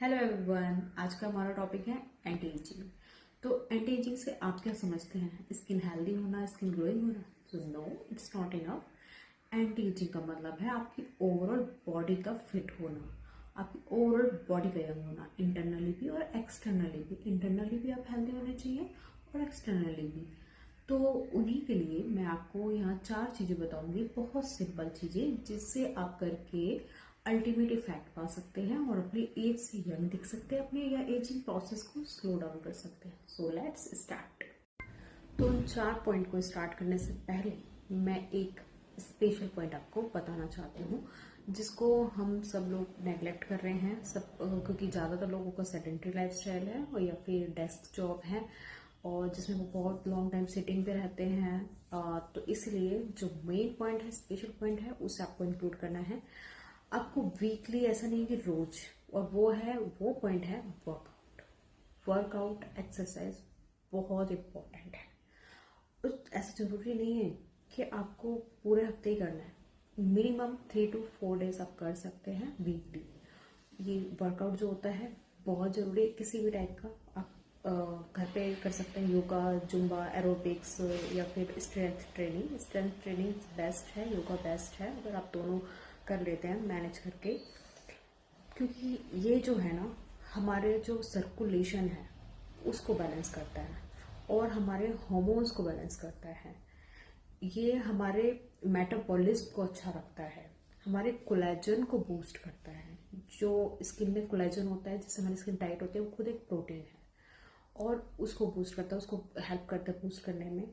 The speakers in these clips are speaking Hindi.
हेलो एवरीवन, आज का हमारा टॉपिक है एंटी एजिंग। तो एंटी एजिंग से आप क्या समझते हैं? स्किन हेल्दी होना, स्किन ग्लोइंग होना? तो no, it's not enough. Anti ageing का मतलब है आपकी ओवरऑल बॉडी का फिट होना, आपकी ओवरऑल बॉडी का यंग होना, इंटरनली भी और एक्सटर्नली भी। इंटरनली भी आप हेल्दी होने चाहिए और एक्सटर्नली भी। तो उन्हीं के लिए मैं आपको यहाँ 4 चीज़ें बताऊंगी, बहुत सिंपल चीज़ें, जिससे आप करके अल्टीमेट इफेक्ट पा सकते हैं और अपनी एज से यंग दिख सकते हैं, अपने या एजिंग प्रोसेस को स्लो डाउन कर सकते हैं। So let's start. तो उन 4 पॉइंट को स्टार्ट करने से पहले मैं एक स्पेशल पॉइंट आपको बताना चाहती हूँ, जिसको हम सब लोग नेगलेक्ट कर रहे हैं सब, क्योंकि ज़्यादातर लोगों का सेडेंटरी लाइफस्टाइल है और या फिर डेस्क जॉब है और जिसमें वो बहुत लॉन्ग टाइम सिटिंग पे रहते हैं। तो इसलिए जो मेन पॉइंट है, स्पेशल पॉइंट है, उसे आपको इंक्लूड करना है। आपको वीकली, ऐसा नहीं कि रोज, और वो पॉइंट है वर्कआउट। वर्कआउट एक्सरसाइज बहुत इंपॉर्टेंट है। ऐसा जरूरी नहीं है कि आपको पूरे हफ्ते ही करना है। मिनिमम 3 to 4 डेज आप कर सकते हैं वीकली। ये वर्कआउट जो होता है बहुत जरूरी है, किसी भी टाइप का। आप घर पे कर सकते हैं, योगा, जुम्बा, एरोबिक्स या फिर strength training. Strength training best है, योगा बेस्ट है अगर आप दोनों कर लेते हैं मैनेज करके। क्योंकि ये जो है ना, हमारे जो सर्कुलेशन है उसको बैलेंस करता है और हमारे हार्मोन्स को बैलेंस करता है। ये हमारे मेटाबॉलिज्म को अच्छा रखता है, हमारे कोलेजन को बूस्ट करता है। जो स्किन में कोलेजन होता है, जिससे हमारी स्किन टाइट होती है, वो खुद एक प्रोटीन है और उसको बूस्ट करता है, उसको हेल्प करता है बूस्ट करने में।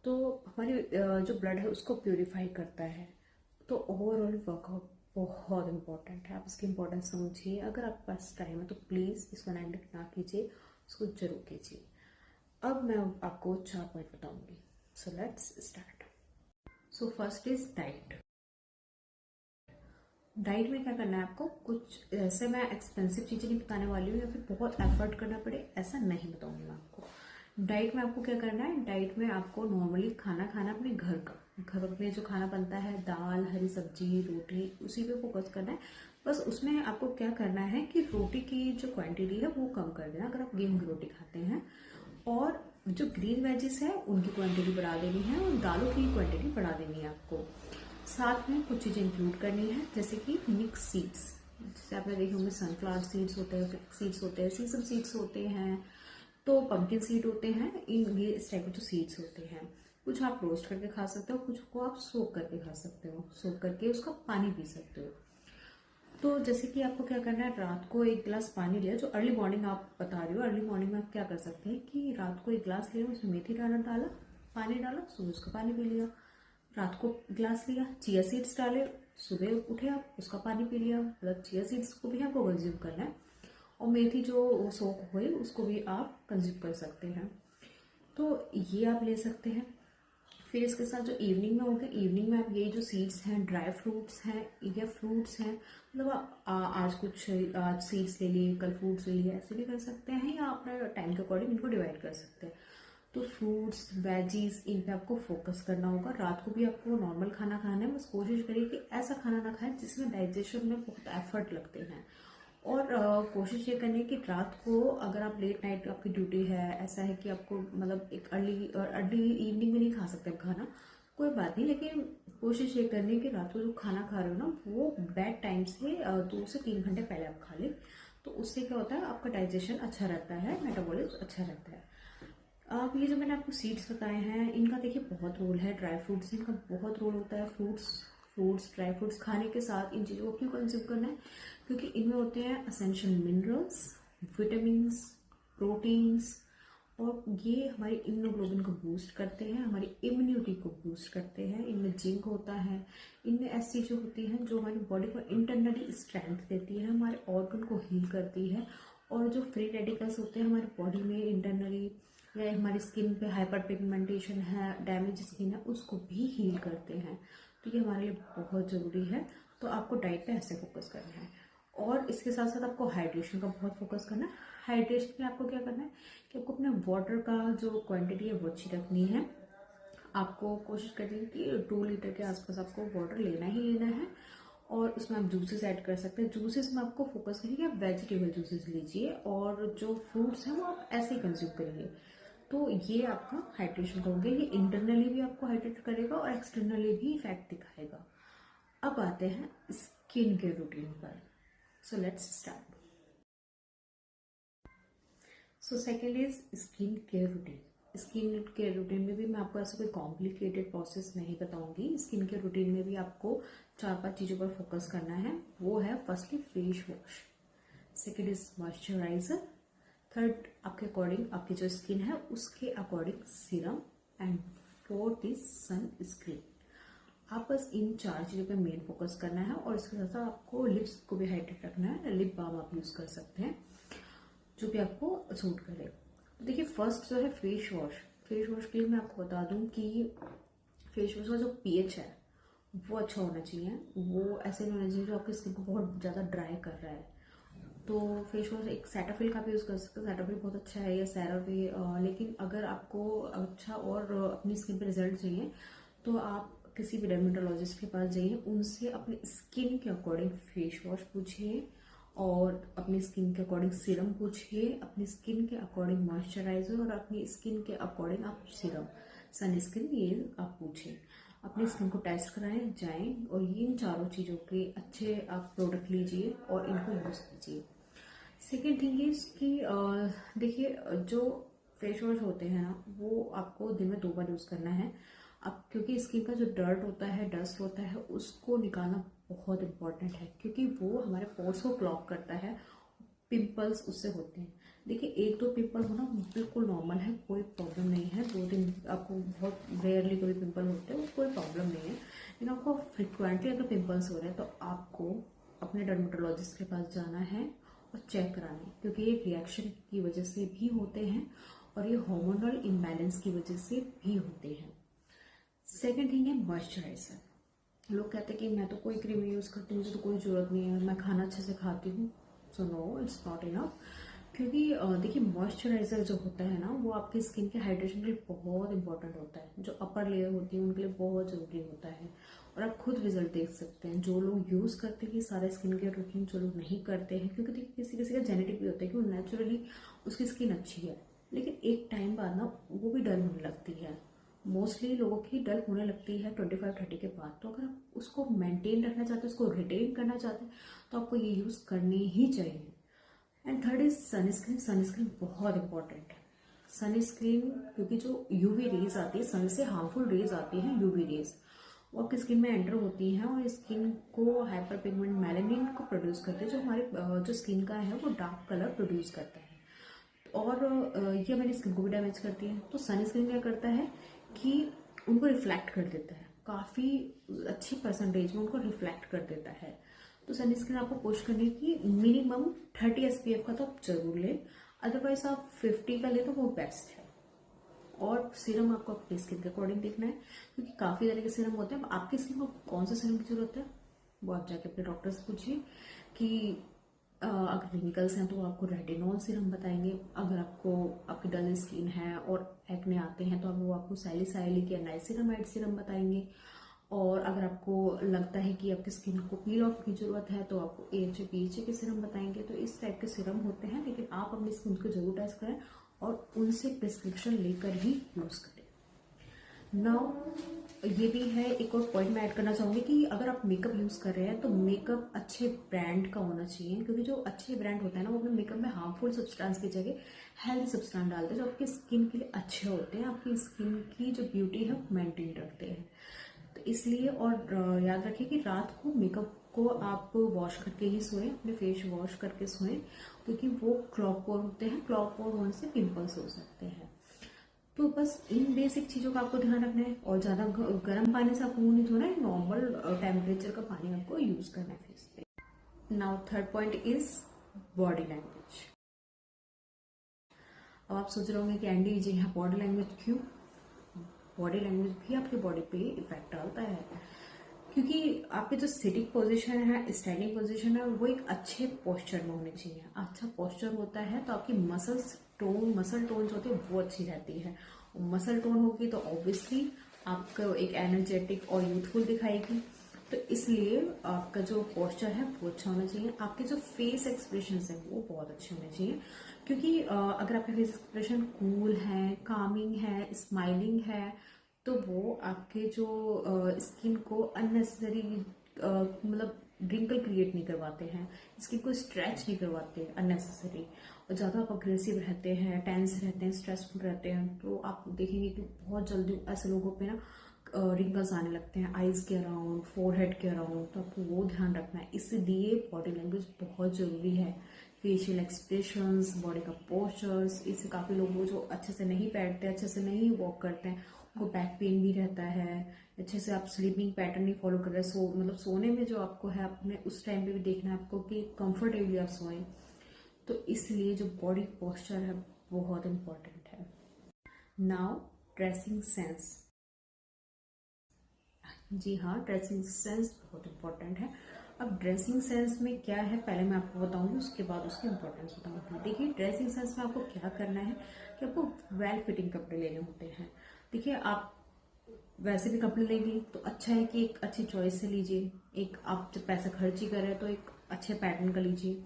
तो हमारी जो ब्लड है उसको प्योरीफाई करता है। तो ओवरऑल वर्कआउट बहुत इंपॉर्टेंट है, आप इसकी इंपॉर्टेंस समझिए। अगर आपके पास टाइम है तो प्लीज़ इसको नेगलेक्ट ना कीजिए, इसको जरूर कीजिए। अब मैं आपको 4 पॉइंट बताऊंगी। So let's start. So first is diet. Diet में क्या करना है आपको? कुछ ऐसे, मैं एक्सपेंसिव चीज़ें नहीं बताने वाली हूँ या फिर बहुत एफर्ट करना पड़े, ऐसा नहीं बताऊंगी मैं आपको। डाइट में आपको क्या करना है? डाइट में आपको नॉर्मली खाना खाना अपने घर का, घर में जो खाना बनता है, दाल, हरी सब्जी, रोटी, उसी पे फोकस करना है। बस उसमें आपको क्या करना है कि रोटी की जो क्वांटिटी है वो कम कर देना, अगर आप गेहूं की रोटी खाते हैं। और जो ग्रीन वेजेस है उनकी क्वांटिटी बढ़ा देनी है और दालों की क्वांटिटी बढ़ा देनी है आपको। साथ में कुछ चीज़ें इंक्लूड करनी है, जैसे कि मिक्स सीड्स। जैसे आपने देखे होंगे, सनफ्लावर सीड्स होते हैं, फ्लैक्स सीड्स होते हैं, सीसम सीड्स होते हैं, तो पंपकिन सीड होते हैं। इन ये इस टाइप के जो सीड्स होते हैं, कुछ आप रोस्ट करके खा सकते हो, कुछ को आप सोक करके खा सकते हो, सोक करके उसका पानी पी सकते हो। तो जैसे कि आपको क्या करना है, रात को 1 गिलास पानी लिया, जो अर्ली मॉर्निंग आप बता रही हो, अर्ली मॉर्निंग में आप क्या कर सकते हैं कि रात को 1 गिलास लिया, उसमें मेथी दाना डाला, पानी डाला, सुबह उसका पानी पी लिया। रात को गिलास लिया, चिया सीड्स डाले, सुबह उठे आप उसका पानी पी लिया। मतलब चिया सीड्स को भी आपको कंज्यूम करना है और मेथी जो सोक हुई उसको भी आप कंज्यूम कर सकते हैं। तो ये आप ले सकते हैं। फिर इसके साथ जो इवनिंग में होगा, इवनिंग में आप ये जो सीड्स हैं, ड्राई फ्रूट्स हैं या फ्रूट्स हैं, मतलब आज सीड्स ले लिए, कल फ्रूट्स ले लिए, ऐसे भी कर सकते हैं, या अपने टाइम के अकॉर्डिंग इनको डिवाइड कर सकते हैं। तो फ्रूट्स, वेजीज, इन पे आपको फोकस करना होगा। रात को भी आपको नॉर्मल खाना खाना है, बस कोशिश करिए कि ऐसा खाना ना खाएं जिसमें डाइजेशन में बहुत एफर्ट लगते हैं। और कोशिश ये करनी है कि रात को, अगर आप लेट नाइट आपकी ड्यूटी है, ऐसा है कि आपको मतलब एक अर्ली इवनिंग में नहीं खा सकते आप खाना, कोई बात नहीं, लेकिन कोशिश ये करनी है कि रात को जो खाना खा रहे हो ना, वो बेड टाइम से 2 से 3 घंटे पहले आप खा लें। तो उससे क्या होता है, आपका डाइजेशन अच्छा रहता है, मेटाबॉलिज्म अच्छा रहता है। अब ये जो मैंने आपको सीड्स बताए हैं, इनका देखिए बहुत रोल है। ड्राई फ्रूट्स, इनका बहुत रोल होता है। फ्रूट्स ड्राई फ्रूट्स खाने के साथ इन चीज़ों को क्यों कंज्यूम करना है? क्योंकि इनमें होते हैं असेंशियल मिनरल्स, विटामिन्स, प्रोटीन्स, और ये हमारी इम्यूनोग्लोबिन को बूस्ट करते हैं, हमारी इम्यूनिटी को बूस्ट करते हैं। इनमें जिंक होता है, इनमें ऐसी चीज़ें होती हैं जो हमारी बॉडी को इंटरनली स्ट्रेंथ देती है, हमारे ऑर्गन को हील करती है। और जो फ्री रेडिकल्स होते हैं हमारी बॉडी में इंटरनली, या हमारी स्किन पे हाइपर पिगमेंटेशन है, डैमेज स्किन है, उसको भी हील करते हैं। तो ये हमारे लिए बहुत ज़रूरी है। तो आपको डाइट पे ऐसे फोकस करना है और इसके साथ साथ आपको हाइड्रेशन का बहुत फोकस करना है। हाइड्रेशन में आपको क्या करना है कि आपको अपने वाटर का जो क्वांटिटी है वो अच्छी रखनी है। आपको कोशिश करनी है कि 2 लीटर के आसपास आपको वाटर लेना ही लेना है। और उसमें आप जूसेस ऐड कर सकते हैं। जूसेस में आपको फोकस करिए कि आप वेजिटेबल जूसेस लीजिए और जो फ्रूट्स हैं वो आप ऐसे ही कंज्यूम करिए। तो ये आपका हाइड्रेशन का हो गया। ये इंटरनली भी आपको हाइड्रेट करेगा और एक्सटर्नली भी इफेक्ट दिखाएगा। अब आते हैं स्किन केयर रूटीन पर। So let's start. So second is skin care routine. Skin care routine में भी मैं आपको ऐसा कोई कॉम्प्लिकेटेड प्रोसेस नहीं बताऊंगी। स्किन केयर रूटीन में भी आपको 4-5 चीज़ों पर फोकस करना है। वो है firstly face wash, second is moisturiser, third आपके अकॉर्डिंग आपकी जो स्किन है उसके according serum, and fourth is sunscreen. आप बस इन 4 चीज़ों पे मेन फोकस करना है और इसके साथ साथ आपको लिप्स को भी हाइड्रेट रखना है। लिप बाम आप यूज़ कर सकते हैं जो भी आपको सूट करे। तो देखिए फर्स्ट जो है फेस वॉश। फेस वॉश के लिए मैं आपको बता दूं कि फेस वॉश का जो पीएच है वो अच्छा होना चाहिए। वो ऐसे नहीं होना चाहिए जो आपकी स्किन को बहुत ज़्यादा ड्राई कर रहा है। तो फेस वॉश एक सेटाफिल का भी यूज़ कर सकते हैं। सेटाफिल बहुत अच्छा है, या सेरावे। लेकिन अगर आपको अच्छा और अपनी स्किन पे रिजल्ट चाहिए तो आप किसी भी डर्मेटोलॉजिस्ट के पास जाइए, उनसे अपनी स्किन के अकॉर्डिंग फेस वॉश पूछिए और अपनी स्किन के अकॉर्डिंग सीरम पूछिए, अपनी स्किन के अकॉर्डिंग मॉइस्चराइजर और अपनी स्किन के अकॉर्डिंग आप सीरम, सनस्क्रीन, ये आप पूछिए। अपनी स्किन को टेस्ट कराएं जाएं और इन चारों चीज़ों के अच्छे आप प्रोडक्ट लीजिए और इनको यूज़ कीजिए। सेकेंड थिंग इज कि देखिए जो फेस वॉश होते हैं ना वो आपको दिन में 2 बार यूज़ करना है। अब क्योंकि स्किन का जो डर्ट होता है, डस्ट होता है, उसको निकालना बहुत इंपॉर्टेंट है क्योंकि वो हमारे पोर्स को क्लॉग करता है। पिंपल्स उससे होते हैं। देखिए 1-2 पिंपल होना बिल्कुल नॉर्मल है, कोई प्रॉब्लम नहीं है। 2 दिन आपको बहुत रेयरली कभी पिंपल होते हैं, वो कोई प्रॉब्लम नहीं है। लेकिन आपको फ्रिक्वेंटली अगर पिंपल्स हो रहे हैं तो आपको अपने डर्मेटोलॉजिस्ट के पास जाना है और चेक कराना है, क्योंकि ये रिएक्शन की वजह से भी होते हैं और ये हार्मोनल इम्बैलेंस की वजह से भी होते हैं। सेकेंड थिंग है मॉइस्चराइजर। लोग कहते हैं कि मैं तो कोई क्रीम यूज़ करती हूँ, मुझे तो कोई ज़रूरत नहीं है, मैं खाना अच्छे से खाती हूँ। So no, it's not enough. क्योंकि देखिए मॉइस्चराइजर जो होता है ना वो आपकी स्किन के हाइड्रेशन के लिए बहुत इंपॉर्टेंट होता है। जो अपर लेयर होती है उनके लिए बहुत ज़रूरी होता है और आप खुद रिजल्ट देख सकते हैं। जो लोग यूज़ करते हैं सारे स्किन केयर रूटीन, जो लोग नहीं करते हैं, क्योंकि देखिए किसी किसी का जेनेटिक भी होता है कि वो नेचुरली उसकी स्किन अच्छी है, लेकिन एक टाइम बाद ना वो भी डल होने लगती है। मोस्टली लोगों की डल होने लगती है 25-30 के बाद। तो अगर आप उसको मेंटेन रखना चाहते हैं, उसको रिटेन करना चाहते हैं, तो आपको ये यूज़ करनी ही चाहिए। And third is sunscreen. Sunscreen बहुत इंपॉर्टेंट है। सनस्क्रीन क्योंकि जो यूवी रेज आती है, सन से हार्मफुल रेज आती हैं, यूवी रेज वो आपकी स्किन में एंटर होती हैं और स्किन को हाइपर पिगमेंट मेलानिन को प्रोड्यूस करते हैं, जो हमारे जो स्किन का है वो डार्क कलर प्रोड्यूस करता है और ये हमारी स्किन को भी डैमेज करती है। तो सनस्क्रीन क्या करता है कि उनको रिफ्लेक्ट कर देता है, काफ़ी अच्छी परसेंटेज में उनको रिफ्लेक्ट कर देता है। तो सनस्क्रीन आपको कोशिश करनी कि मिनिमम 30 SPF का तो आप जरूर लें, अदरवाइज आप 50 का ले तो वो बेस्ट है। और सीरम आपको अपनी स्किन के अकॉर्डिंग देखना है, क्योंकि काफ़ी तरह के सीरम होते हैं। आपकी स्किन को कौन सा सीरम की जरूरत है वो आप जाके अपने डॉक्टर से पूछिए कि अगर रिंकल्स हैं तो वो आपको रेटिनॉल सीरम बताएंगे। अगर आपको आपकी डल स्किन है और एक्ने आते हैं तो वो आपको सैलिसाइलिक या नाइसिनामाइड सीरम बताएंगे। और अगर आपको लगता है कि आपकी स्किन को पील ऑफ की जरूरत है तो आपको AHA PHA के सीरम बताएंगे। तो इस टाइप के सीरम होते हैं, लेकिन आप अपनी स्किन को जरूर टेस्ट करें और उनसे प्रिस्क्रिप्शन लेकर ही यूज करें। नाउ ये भी है, एक और पॉइंट मैं ऐड करना चाहूंगी कि अगर आप मेकअप यूज कर रहे हैं तो मेकअप अच्छे ब्रांड का होना चाहिए, क्योंकि जो अच्छे ब्रांड होते हैं ना वो अपने मेकअप में हार्मफुल सब्सटेंस की जगह हेल्दी सब्सटेंस डालते हैं, जो आपकी स्किन के लिए अच्छे होते हैं, आपकी स्किन की जो ब्यूटी है वो मेंटेन रखते हैं। तो इसलिए और याद रखिए कि रात को मेकअप को आप वॉश करके ही सोएं, अपने फेस वॉश करके सोएं, क्योंकि वो क्लॉग पोर होते हैं, क्लॉग पोर होने से पिंपल्स हो सकते हैं। तो बस इन बेसिक चीज़ों का आपको ध्यान रखना है और ज़्यादा गर्म पानी से आपको मुंह नहीं धोना है, नॉर्मल टेम्परेचर का पानी आपको यूज करना है फेस पे। Now third point is body language. अब आप सोच रहे होंगे कि एंडी जी यहाँ बॉडी लैंग्वेज क्यों? बॉडी लैंग्वेज भी आपकी बॉडी पे इफेक्ट डालता है, क्योंकि आपकी जो सिटिंग पोजीशन है, स्टैंडिंग पोजीशन है, वो एक अच्छे पोस्चर में होनी चाहिए। अच्छा पोस्चर होता है तो आपकी मसल टोन जो होती है वो अच्छी रहती है। मसल टोन होगी तो ऑब्वियसली आपको एक एनर्जेटिक और यूथफुल दिखाएगी। तो इसलिए आपका जो पोस्चर है वो अच्छा होना चाहिए, आपके जो फेस एक्सप्रेशन है वो बहुत अच्छे होने चाहिए। क्योंकि अगर आपके फेस एक्सप्रेशन कूल है, कामिंग है, स्माइलिंग है, तो वो आपके जो स्किन को अननेसेसरी मतलब रिंकल क्रिएट नहीं करवाते हैं, स्किन को स्ट्रेच नहीं करवाते अननेसेसरी। और ज़्यादा आप अग्रेसिव रहते हैं, टेंस रहते हैं, स्ट्रेसफुल रहते हैं, तो आप देखेंगे कि बहुत जल्दी ऐसे लोगों पे ना रिंकल्स आने लगते हैं आईज के अराउंड, फोरहेड के अराउंड। तो आपको वो ध्यान रखना है, इसलिए बॉडी लैंग्वेज बहुत जरूरी है। फेशियल एक्सप्रेशंस, बॉडी का पोस्चर्स, इससे काफ़ी लोग जो अच्छे से नहीं बैठते, अच्छे से नहीं वॉक करते हैं, उनको बैक पेन भी रहता है। अच्छे से आप स्लीपिंग पैटर्न नहीं फॉलो कर रहे, मतलब सोने में जो आपको है अपने उस टाइम पे भी देखना है आपको कि कंफर्टेबली आप सोएं। तो इसलिए जो बॉडी पोस्चर है बहुत इंपॉर्टेंट है। Now dressing sense. जी हाँ, ड्रेसिंग सेंस बहुत इंपॉर्टेंट है। अब ड्रेसिंग सेंस में क्या है पहले मैं आपको बताऊंगी, उसके बाद उसकी इंपॉर्टेंस बताऊंगी। देखिए ड्रेसिंग सेंस में आपको क्या करना है कि आपको वेल फिटिंग कपड़े लेने होते हैं। देखिए आप वैसे भी कपड़े लेंगे तो अच्छा है कि एक अच्छी चॉइस से लीजिए। एक आप जब पैसा खर्च ही कर रहे हैं तो एक अच्छे पैटर्न का लीजिए।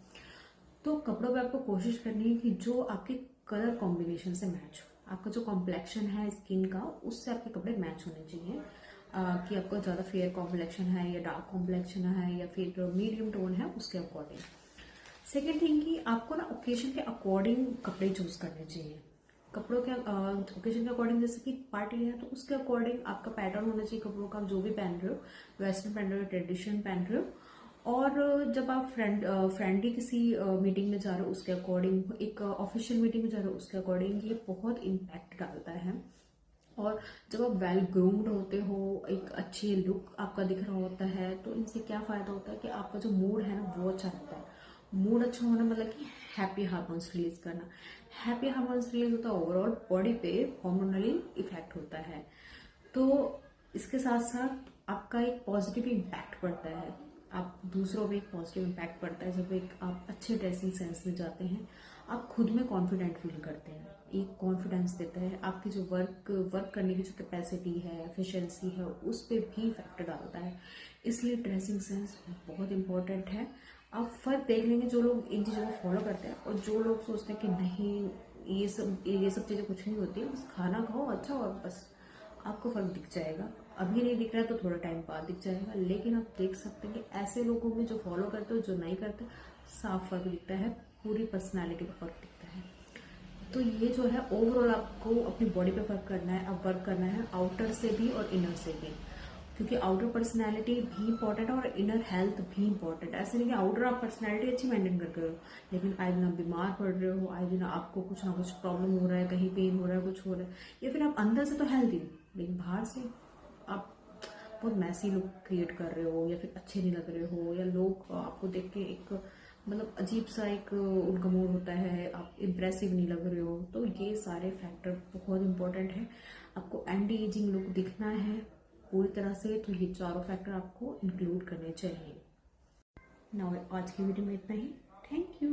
तो कपड़ों पे आपको कोशिश करनी है कि जो आपके कलर कॉम्बिनेशन से मैच हो, आपका जो कॉम्प्लेक्शन है स्किन का उससे आपके कपड़े मैच होने चाहिए। कि आपको ज़्यादा फेयर कॉम्प्लेक्शन है या डार्क कॉम्प्लेक्शन है या फिर मीडियम टोन है, उसके अकॉर्डिंग। सेकेंड थिंग कि आपको ना ओकेजन के अकॉर्डिंग कपड़े चूज करने चाहिए। कपड़ों के ओकेजन के अकॉर्डिंग, जैसे कि पार्टी है तो उसके अकॉर्डिंग आपका पैटर्न होना चाहिए कपड़ों का। आप जो भी पहन रहे हो, वेस्टर्न पहन रहे हो, ट्रेडिशन पहन रहे हो, और जब आप फ्रेंडली किसी मीटिंग में जा रहे हो उसके अकॉर्डिंग, एक ऑफिशियल मीटिंग में जा रहे हो उसके अकॉर्डिंग, ये बहुत इम्पैक्ट डालता है। और जब आप वेल ग्रूम्ड होते हो, एक अच्छी लुक आपका दिख रहा होता है, तो इनसे क्या फायदा होता है कि आपका जो मूड है ना वो अच्छा रहता है। मूड अच्छा होना मतलब कि हैप्पी हार्मोन्स रिलीज करना। हैप्पी हार्मोन्स रिलीज होता है, ओवरऑल बॉडी पे हार्मोनली इफेक्ट होता है। तो इसके साथ साथ आपका एक पॉजिटिव इम्पैक्ट पड़ता है, आप दूसरों पे एक पॉजिटिव इम्पैक्ट पड़ता है। जब एक आप अच्छे ड्रेसिंग सेंस में जाते हैं, आप खुद में कॉन्फिडेंट फील करते हैं, एक कॉन्फिडेंस देता है। आपकी जो वर्क करने की जो कैपेसिटी है, एफिशिएंसी है, उस पर भी इफेक्ट डालता है। इसलिए ड्रेसिंग सेंस बहुत इंपॉर्टेंट है। आप फर्क देख लेंगे जो लोग इन चीज़ों को फॉलो करते हैं और जो लोग सोचते हैं कि नहीं ये सब चीज़ें कुछ नहीं होती है, बस खाना खाओ अच्छा और बस, आपको फर्क दिख जाएगा। अभी नहीं दिख रहा है तो थोड़ा टाइम बाद दिख जाएगा, लेकिन आप देख सकते हैं कि ऐसे लोगों में जो फॉलो करते हो, जो नहीं करते, साफ फर्क दिखता है, पूरी पर्सनालिटी का फर्क दिखता है। तो ये जो है ओवरऑल आपको अपनी बॉडी पे वर्क करना है, अब वर्क करना है आउटर से भी और इनर से भी। क्योंकि आउटर पर्सनैलिटी भी इंपॉर्टेंट है और इनर हेल्थ भी इंपॉर्टेंट है। ऐसे नहीं कि आउटर आप पर्सनैलिटी अच्छी मेंटेन कर रहे हो, लेकिन आए दिन आप बीमार पड़ रहे हो, आए दिन आपको कुछ ना कुछ प्रॉब्लम हो रहा है, कहीं पेन हो रहा है, कुछ हो रहा है, या फिर आप अंदर से तो हेल्थी लेकिन बाहर से आप बहुत मैसी लुक क्रिएट कर रहे हो, या फिर अच्छे नहीं लग रहे हो, या लोग आपको देख के एक मतलब अजीब सा एक उनका मूड होता है, आप इम्प्रेसिव नहीं लग रहे हो। तो ये सारे फैक्टर बहुत इंपॉर्टेंट है। आपको एंटी एजिंग लुक दिखना है पूरी तरह से, तो ये चारों फैक्टर आपको इंक्लूड करने चाहिए। नाउ आज की वीडियो में इतना ही। Thank you.